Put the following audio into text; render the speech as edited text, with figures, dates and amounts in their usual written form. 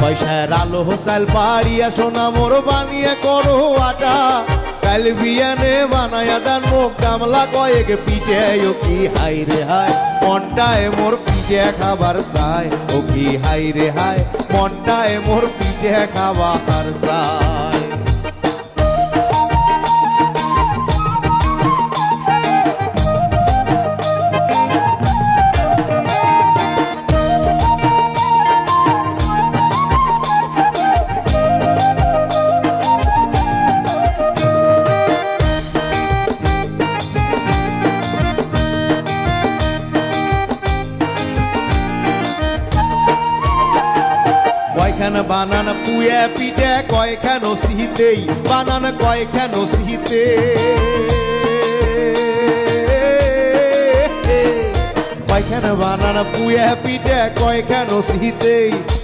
পয়সার আলো চাল পাড়িয়া সোনা মোর বানিয়ে করো আটা কাল বিয়ানে বানায়া দান মুখ গামলা কয়েক পিঠে ও কি হাই রে হাই মনটায় মোর পিঠে খাবার চাই ও কি হাই রে হাই মনটায় মোর পিঠে খাবার চাই কয়খান বানান পুয়ে পিঠে কয়খান সিহিতেই বানান কয়খান সিহিতে কয়খান বানান পুয়ে পিঠে কয়খান সিহিতেই